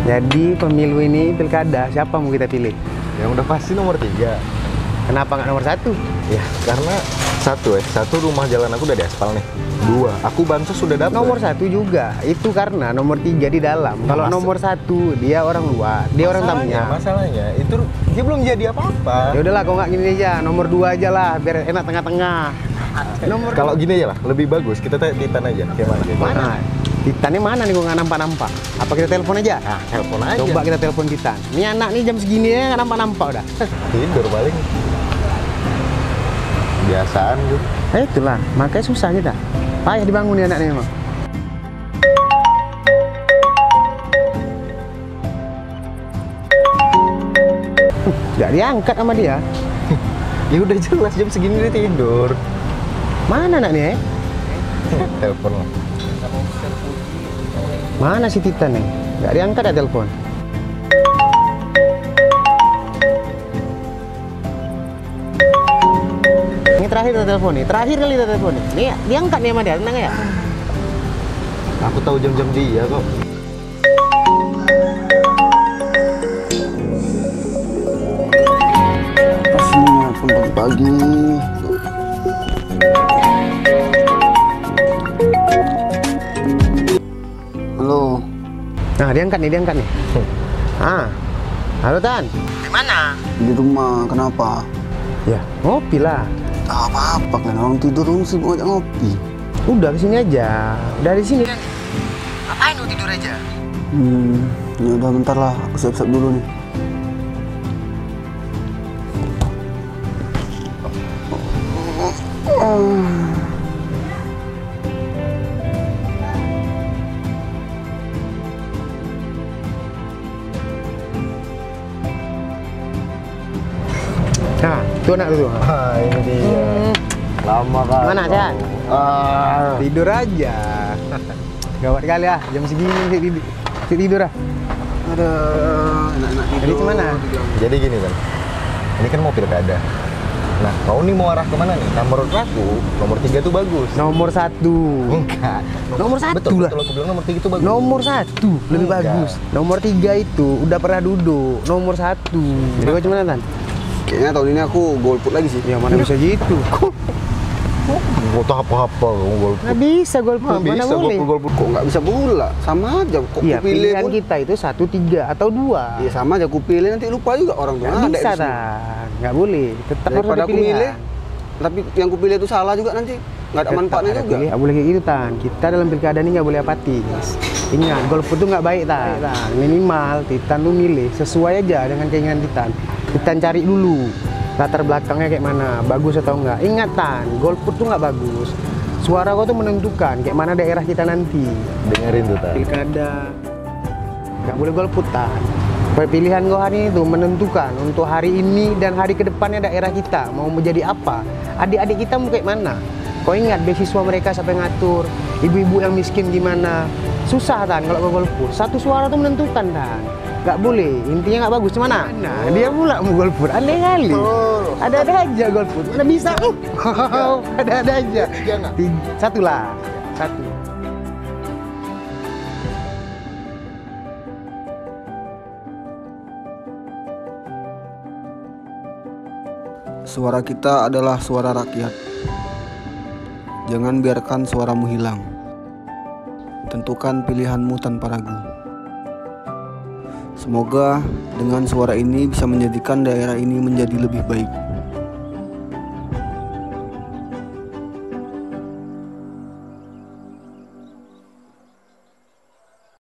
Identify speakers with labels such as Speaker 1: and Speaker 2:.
Speaker 1: Jadi pemilu ini pilkada, siapa mau kita pilih?
Speaker 2: Yang udah pasti nomor 3.
Speaker 1: Kenapa nggak nomor 1?
Speaker 2: Ya, karena satu rumah jalan aku udah diaspal nih. 2, aku bansos sudah dapat.
Speaker 1: Nomor 1 juga, itu karena nomor 3 di dalam. Kalau nomor 1 dia orang luar, dia orang tamunya.
Speaker 2: Masalahnya itu dia belum jadi apa-apa.
Speaker 1: Ya udahlah, kok nggak gini aja, nomor 2 aja lah, biar enak tengah-tengah.
Speaker 2: Kalau gini aja lah, lebih bagus kita Titan aja.
Speaker 1: Mana? Titannya mana nih, gue nggak nampak-nampak. Apa kita telepon aja?
Speaker 2: Ah, telepon aja.
Speaker 1: Coba kita telepon Titan. Ini anak nih jam segini ya nggak nampak-nampak udah.
Speaker 2: Tidur paling. Biasaan tuh.
Speaker 1: Itulah, makanya susah kita. Payah dibangun nih anaknya memang. Gak diangkat sama dia.
Speaker 2: Ya udah jelas jam segini dia tidur.
Speaker 1: Mana anaknya ya?
Speaker 2: Telepon lah.
Speaker 1: Mana si Titan nih? Gak diangkat ya telepon. Ini terakhir kita telepon nih. Terakhir kali kita telepon nih. Nih diangkat nih sama dia, tenang ya.
Speaker 2: Aku tahu jam-jam dia kok.
Speaker 3: Pastinya pagi-pagi. Halo.
Speaker 1: Nah, diangkat nih. Ah. Halo Tan. Di mana?
Speaker 3: Di rumah, kenapa?
Speaker 1: Ya, ngopi lah.
Speaker 3: Tak apa-apa kan, orang tidur orang sibuk aja ngopi.
Speaker 1: Udah kesini aja. Dari sini kan. Ngapain lu tidur aja?
Speaker 3: Ya udah bentar lah, aku siap-siap dulu nih.
Speaker 1: Nah, itu anak tuh.
Speaker 2: Ah, ini dia. Lama kan.
Speaker 1: Mana, Chan? Tidur aja. Gawat kali ya, jam segini tidur ah.
Speaker 3: Aduh, enak-enak tidur.
Speaker 1: Jadi gimana?
Speaker 2: Jadi gini kan. Ini kan mau pilkada. Nah, kau nih mau arah kemana nih? Nah, menurut aku, nomor 3 tuh bagus.
Speaker 1: Nomor 1.
Speaker 2: Enggak.
Speaker 1: Nomor 1
Speaker 2: Betul,
Speaker 1: lah.
Speaker 2: betul, aku bilang nomor 3 tuh bagus.
Speaker 1: Nomor 1 lebih
Speaker 2: Enggak.
Speaker 1: bagus. Nomor 3 itu udah pernah duduk. Nomor 1. Jadi kau gimana Tan?
Speaker 3: Kayaknya tahun ini aku golput lagi sih.
Speaker 1: Ya mana bisa gitu.
Speaker 2: Gak tau apa-apa kamu golput.
Speaker 1: Nggak bisa golput,
Speaker 2: Nggak
Speaker 1: mana
Speaker 2: bisa
Speaker 1: boleh.
Speaker 2: golput.
Speaker 3: Kok nggak bisa bola? Sama aja. Kok
Speaker 1: Iya,
Speaker 3: kupilih
Speaker 1: pilihan
Speaker 3: pun.
Speaker 1: kita itu 1, 3 atau 2.
Speaker 3: Iya sama aja, kupilih nanti lupa juga orang tuh.
Speaker 1: Nggak
Speaker 3: Ada
Speaker 1: bisa
Speaker 3: di sini.
Speaker 1: Tan. Nggak boleh. Tetap harus
Speaker 3: Daripada
Speaker 1: ada
Speaker 3: aku milih,
Speaker 1: pilihan.
Speaker 3: tapi yang kupilih itu salah juga nanti. Nggak ada manfaatnya
Speaker 1: Tetap ada
Speaker 3: juga.
Speaker 1: pilih, nggak boleh kayak gitu Tan. Kita dalam pilkada ini nggak boleh apatis. Ingat, golput itu nggak baik Tan. Minimal Titan lu milih sesuai aja dengan keinginan Titan. Titan cari dulu latar belakangnya kayak mana, bagus atau enggak. Ingat Tan, golput tuh nggak bagus. Suara kau tuh menentukan kayak mana daerah kita nanti.
Speaker 2: Dengerin tuh, Tan.
Speaker 1: Pilkada nggak boleh golput Tan. Pilihan kau hari itu menentukan untuk hari ini dan hari kedepannya daerah kita mau menjadi apa. Adik-adik kita mau kayak mana. Kau ingat beasiswa mereka siapa yang ngatur, ibu-ibu yang miskin gimana. Susah Tan kalau kau golput. Satu suara tuh menentukan Tan. Nggak boleh, intinya nggak bagus. Mana? Nah, dia pula mau golput. Aneh kali. Ada-ada aja golput. Mana bisa? Ada-ada aja. Satu lah. Satu.
Speaker 3: Suara kita adalah suara rakyat. Jangan biarkan suaramu hilang. Tentukan pilihanmu tanpa ragu. Semoga dengan suara ini bisa menjadikan daerah ini menjadi lebih baik.